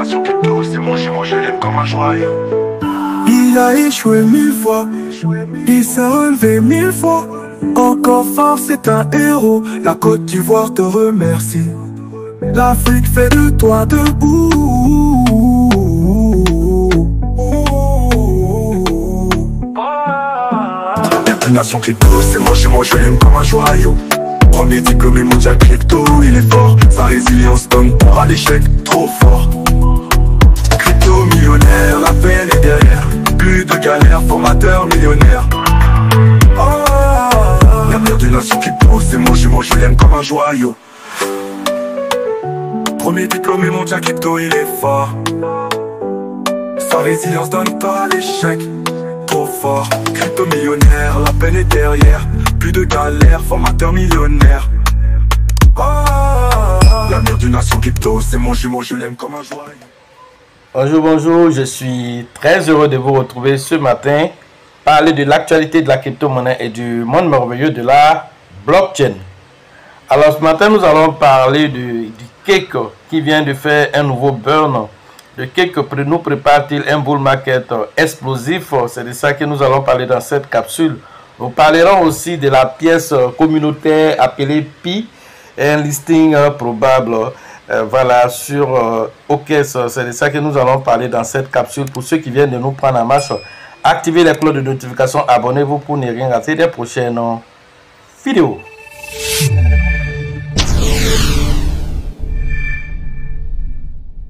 nation crypto, c'est mon jumeau, je l'aime comme un joyau. Il a échoué 1000 fois, il s'est relevé 1000 fois. Encore fort, c'est un héros. La Côte d'Ivoire te remercie. L'Afrique fait de toi debout. Nation crypto, c'est mon jumeau, je l'aime comme un joyau. Premier diplômé mondial crypto, il est fort. Sa résilience donne pour à l'échec, trop fort. Crypto millionnaire, la peine est derrière. Plus de galères, formateur millionnaire. L'avenir de nation crypto, c'est mon jumeau, je l'aime comme un joyau. Premier diplômé mondial crypto, il est fort. Sa résilience donne pas à l'échec, trop fort. Crypto millionnaire, la peine est derrière. Plus de galères, formateur millionnaire. L'avenir d'une nation crypto, c'est mon jumeau, je l'aime comme un joyau. Bonjour, bonjour, je suis très heureux de vous retrouver ce matin. Parler de l'actualité de la crypto-monnaie et du monde merveilleux de la blockchain. Alors ce matin, nous allons parler du Cake qui vient de faire un nouveau burn. Le Cake nous prépare-t-il un bull market explosif? C'est de ça que nous allons parler dans cette capsule. Nous parlerons aussi de la pièce communautaire appelée Pi, un listing probable voilà, sur OKEx. C'est de ça que nous allons parler dans cette capsule. Pour ceux qui viennent de nous prendre en marche, activez les cloches de notification, abonnez-vous pour ne rien rater des prochaines vidéos.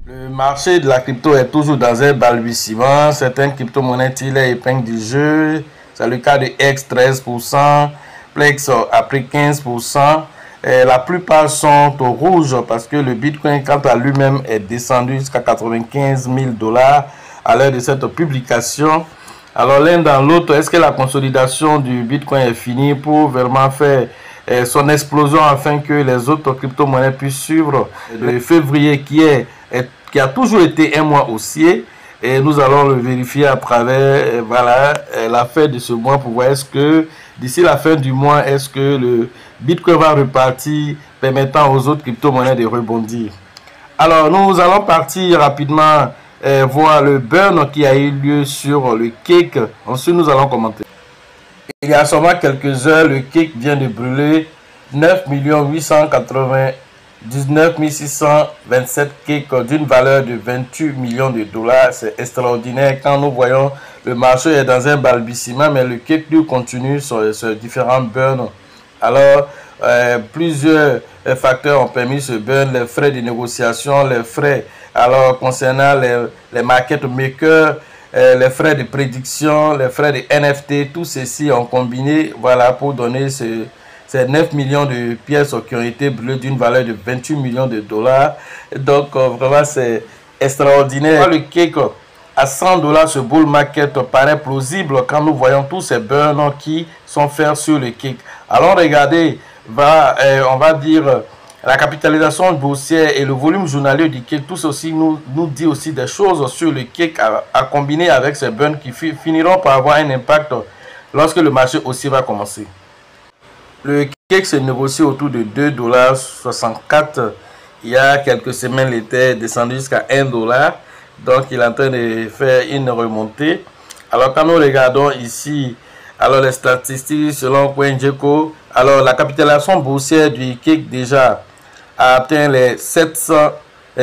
Le marché de la crypto est toujours dans un balbutiement. Certaines crypto-monnaies tirent les épingles du jeu. C'est le cas de X 13%, Plex a pris 15%. Et la plupart sont au rouge parce que le Bitcoin, quant à lui-même, est descendu jusqu'à 95 000 $ à l'heure de cette publication. Alors l'un dans l'autre, est-ce que la consolidation du Bitcoin est finie pour vraiment faire son explosion afin que les autres crypto-monnaies puissent suivre? Le février qui a toujours été un mois haussier, et nous allons le vérifier à travers voilà, la fin de ce mois pour voir est-ce que d'ici la fin du mois, est-ce que le Bitcoin va repartir permettant aux autres crypto-monnaies de rebondir. Alors nous allons partir rapidement voir le burn qui a eu lieu sur le Cake. Ensuite nous allons commenter. Il y a seulement quelques heures, le Cake vient de brûler 9 899 627 cakes d'une valeur de 28 millions de $. C'est extraordinaire quand nous voyons le marché est dans un balbutiement, mais le Cake lui continue sur différents burns. Alors, plusieurs facteurs ont permis ce burn, les frais de négociation, les frais alors concernant les market makers, les frais de prédiction, les frais de NFT, tout ceci ont combiné voilà, pour donner ces 9 millions de pièces qui ont été brûlées d'une valeur de 28 millions de $. Donc, vraiment, c'est extraordinaire. Le Cake à 100 $, ce bull market paraît plausible quand nous voyons tous ces burns qui sont faits sur le Cake. Alors, regardez, on va dire la capitalisation boursière et le volume journalier du Cake, tout ceci nous dit aussi des choses sur le Cake à combiner avec ces burns qui finiront par avoir un impact lorsque le marché aussi va commencer. Le Cake se négocie autour de 2,64 $. Il y a quelques semaines, il était descendu jusqu'à 1 $. Donc, il est en train de faire une remontée. Alors, quand nous regardons ici, alors les statistiques selon CoinGecko, alors la capitalisation boursière du Cake déjà a atteint les 700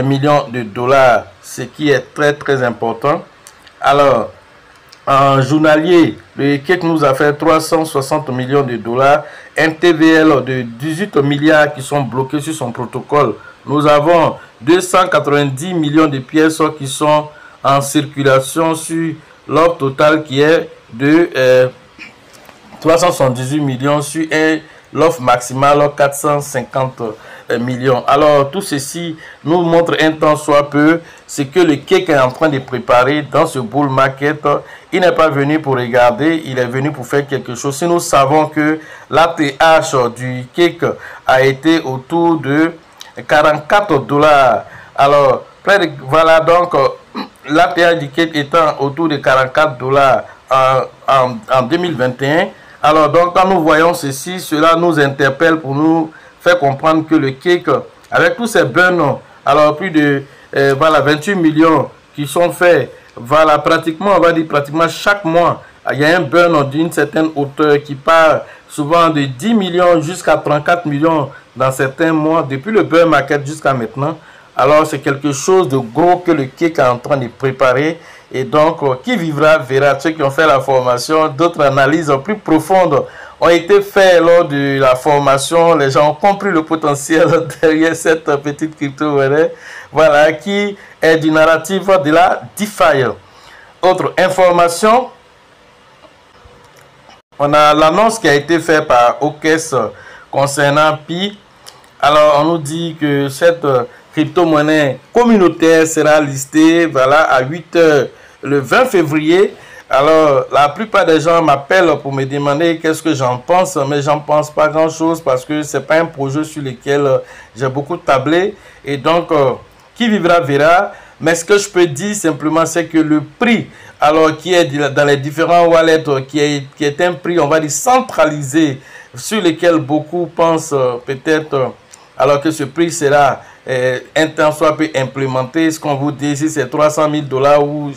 millions de $, ce qui est très très important. Alors, en journalier, le Cake nous a fait 360 millions de $, un TVL de 18 milliards qui sont bloqués sur son protocole. Nous avons 290 millions de pièces qui sont en circulation sur l'offre totale qui est de 378 millions sur l'offre maximale 450 millions. Alors tout ceci nous montre un temps soit peu ce que le Cake est en train de préparer dans ce bull market. Il n'est pas venu pour regarder, il est venu pour faire quelque chose. Si nous savons que l'ATH du Cake a été autour de 44 $. Alors voilà, donc l'ATH du Cake étant autour de 44 $ en 2021. Alors donc quand nous voyons ceci, cela nous interpelle pour nous faire comprendre que le Cake, avec tous ces burns, alors plus de voilà, 28 millions qui sont faits, voilà, pratiquement, on va dire pratiquement chaque mois, il y a un burn d'une certaine hauteur qui part souvent de 10 millions jusqu'à 34 millions dans certains mois, depuis le bear market jusqu'à maintenant. Alors, c'est quelque chose de gros que le Cake est en train de préparer. Et donc, qui vivra verra. Ceux qui ont fait la formation, d'autres analyses plus profondes ont été faites lors de la formation. Les gens ont compris le potentiel derrière cette petite crypto-monnaie. Voilà, qui est du narratif de la DeFi. Autre information, on a l'annonce qui a été faite par OKES concernant Pi. Alors, on nous dit que cette crypto-monnaie communautaire sera listée, voilà, à 8 h le 20 février. Alors, la plupart des gens m'appellent pour me demander qu'est-ce que j'en pense, mais j'en pense pas grand-chose parce que c'est pas un projet sur lequel j'ai beaucoup tablé. Et donc, qui vivra verra. Mais ce que je peux dire simplement, c'est que le prix, alors qui est dans les différents wallets, qui est un prix, on va dire, centralisé, sur lequel beaucoup pensent peut-être, alors que ce prix sera un temps soit peu implémenté. Ce qu'on vous dit ici, c'est 300 000 $, où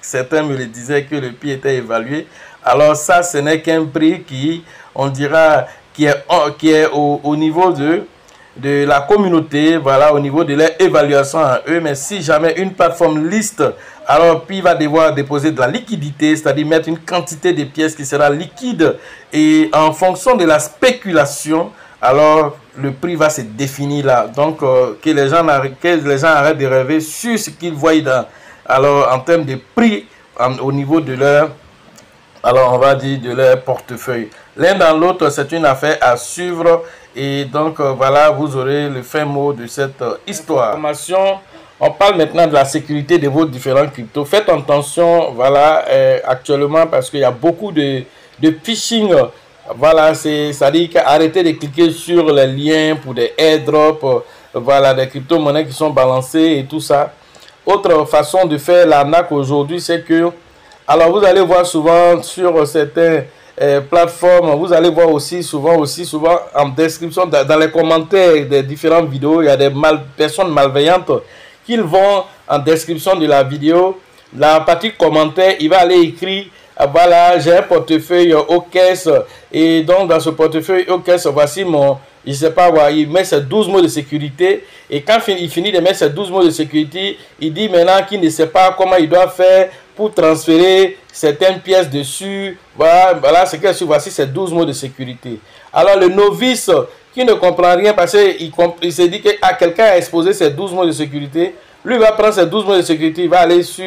certains me le disaient que le prix était évalué. Alors ça, ce n'est qu'un prix qui, on dira, qui est au niveau de la communauté, voilà, au niveau de leur évaluation à eux. Mais si jamais une plateforme liste, alors puis il va devoir déposer de la liquidité, c'est-à-dire mettre une quantité de pièces qui sera liquide, et en fonction de la spéculation, alors le prix va se définir là. Donc que les gens arrêtent de rêver sur ce qu'ils voient dans, alors en termes de prix au niveau de leur, alors on va dire, de leur portefeuille. L'un dans l'autre, c'est une affaire à suivre. Et donc voilà, vous aurez le fin mot de cette histoire. On parle maintenant de la sécurité de vos différents cryptos. Faites attention, voilà, actuellement, parce qu'il y a beaucoup de phishing. Voilà, c'est-à-dire qu'arrêtez de cliquer sur les liens pour des airdrops, voilà, des crypto-monnaies qui sont balancées et tout ça. Autre façon de faire l'arnaque aujourd'hui, c'est que, alors vous allez voir souvent sur certains plateformes, vous allez voir aussi souvent en description, dans les commentaires des différentes vidéos, il y a des personnes malveillantes qui vont en description de la vidéo, la partie commentaire, il va aller écrire, voilà, j'ai un portefeuille OKES, et donc dans ce portefeuille OKES, voici mon, je sais pas, il met ses 12 mots de sécurité, et quand il finit de mettre ses 12 mots de sécurité, il dit maintenant qu'il ne sait pas comment il doit faire pour transférer certaines pièces dessus. Voilà ce qu'il y a sur, voici ces 12 mots de sécurité. Alors le novice qui ne comprend rien parce qu'il se dit que quelqu'un a exposé ces 12 mots de sécurité, lui va prendre ces 12 mots de sécurité, il va aller sur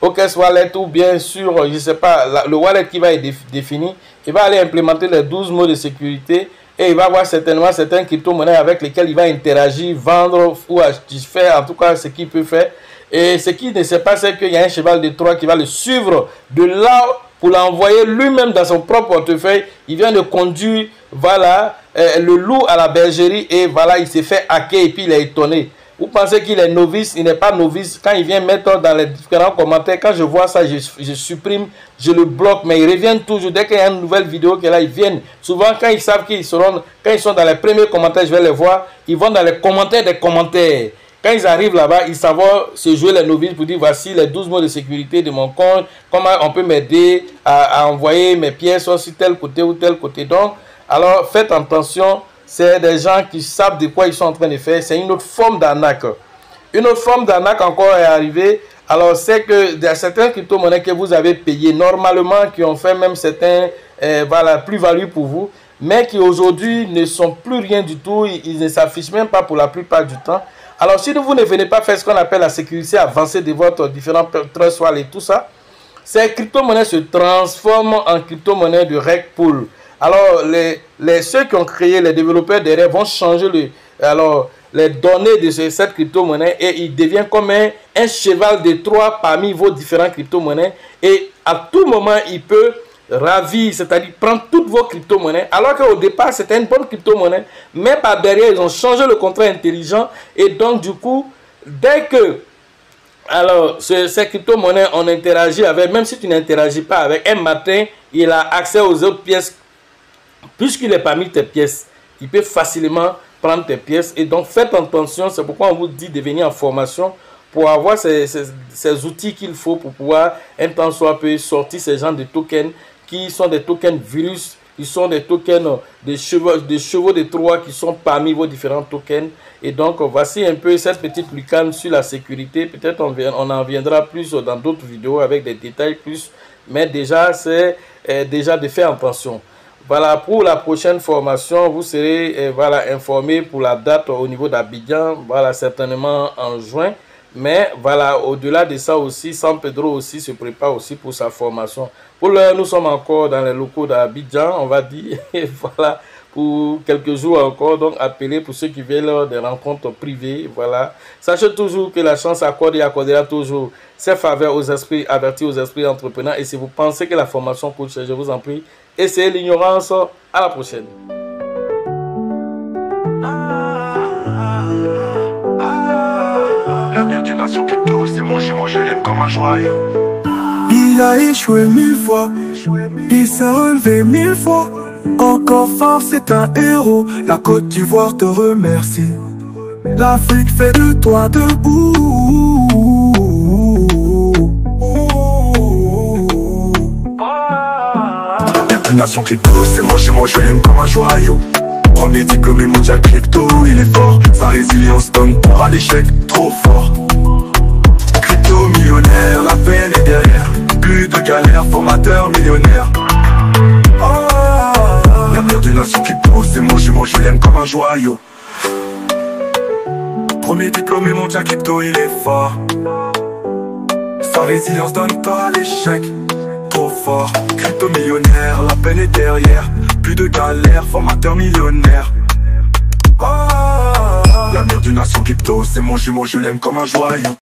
OKES Wallet ou bien sur, je sais pas, le wallet qui va être défini, il va aller implémenter les 12 mots de sécurité et il va avoir certainement certaines crypto-monnaies avec lesquelles il va interagir, vendre ou faire en tout cas ce qu'il peut faire. Et ce qu'il ne sait pas, c'est qu'il y a un cheval de Troie qui va le suivre de là pour l'envoyer lui-même dans son propre portefeuille. Il vient de conduire, voilà, le loup à la bergerie et voilà, il s'est fait hacker et puis il est étonné. Vous pensez qu'il est novice? Il n'est pas novice. Quand il vient mettre dans les différents commentaires, quand je vois ça, je supprime, je le bloque, mais ils reviennent toujours. Dès qu'il y a une nouvelle vidéo qui est là, ils viennent. Souvent, quand ils savent qu'ils seront, quand ils sont dans les premiers commentaires, je vais les voir, ils vont dans les commentaires des commentaires. Quand ils arrivent là-bas, ils savent se jouer les novices pour dire voici les 12 mots de sécurité de mon compte, comment on peut m'aider à envoyer mes pièces sur tel côté ou tel côté. Donc, alors faites attention, c'est des gens qui savent de quoi ils sont en train de faire. C'est une autre forme d'arnaque. Une autre forme d'arnaque encore est arrivée. Alors, c'est que il y a certaines crypto-monnaies que vous avez payées normalement, qui ont fait même certains voilà, plus-value pour vous, mais qui aujourd'hui ne sont plus rien du tout. Ils ne s'affichent même pas pour la plupart du temps. Alors, si vous ne venez pas faire ce qu'on appelle la sécurité avancée de votre différents trust wallet et tout ça, ces crypto-monnaies se transforment en crypto-monnaies de reg pool. Alors, ceux qui ont créé, les développeurs derrière vont changer les données de cette crypto-monnaie et il devient comme un cheval de Troie parmi vos différentes crypto-monnaies. Et à tout moment, il peut ravir, c'est-à-dire prendre toutes vos crypto-monnaies, alors qu'au départ, c'était une bonne crypto-monnaie, mais par derrière, ils ont changé le contrat intelligent. Et donc, du coup, dès que ces crypto-monnaies, on interagit avec, même si tu n'interagis pas avec, un matin, il a accès aux autres pièces. Puisqu'il est parmi tes pièces, il peut facilement prendre tes pièces. Et donc, faites attention. C'est pourquoi on vous dit de venir en formation pour avoir ces outils qu'il faut pour pouvoir un temps soit peu sortir ces genres de tokens qui sont des tokens virus. Ils sont des tokens des chevaux de Troie qui sont parmi vos différents tokens. Et donc, voici un peu cette petite lucane sur la sécurité. Peut-être on en viendra plus dans d'autres vidéos avec des détails plus. Mais déjà, c'est déjà de faire attention. Voilà, pour la prochaine formation, vous serez informé pour la date au niveau d'Abidjan. Voilà, certainement en juin. Mais voilà, au-delà de ça aussi, San Pedro aussi se prépare aussi pour sa formation. Pour l'heure, nous sommes encore dans les locaux d'Abidjan, on va dire. Et voilà, pour quelques jours encore. Donc, appelez pour ceux qui veulent des rencontres privées. Voilà. Sachez toujours que la chance accorde et accordera toujours ses faveurs aux esprits avertis, aux esprits entrepreneurs. Et si vous pensez que la formation coûte cher, je vous en prie, essayez l'ignorance. À la prochaine. L'avenir d'une nation crypto, c'est moi je l'aime comme un joyau. Il a échoué 1000 fois, il s'est relevé 1000 fois. Encore fort, c'est un héros. La Côte d'Ivoire te remercie. L'Afrique fait de toi debout. L'avenir d'une nation crypto, c'est moi je l'aime comme un joyau. Premier diplômé mondial crypto, il est fort. Sa résilience donne peur à l'échec, trop fort. Crypto millionnaire, la peine est derrière. Plus de galère, formateur millionnaire. L'avenir d'une nation crypto, c'est moi je l'aime comme un joyau. Premier diplômé mondial crypto, il est fort. Sa résilience donne peur à l'échec, trop fort. Crypto millionnaire, la peine est derrière. Plus de galère, formateur millionnaire. L'avenir d'une nation crypto, c'est mon jumeau, je l'aime comme un joyau.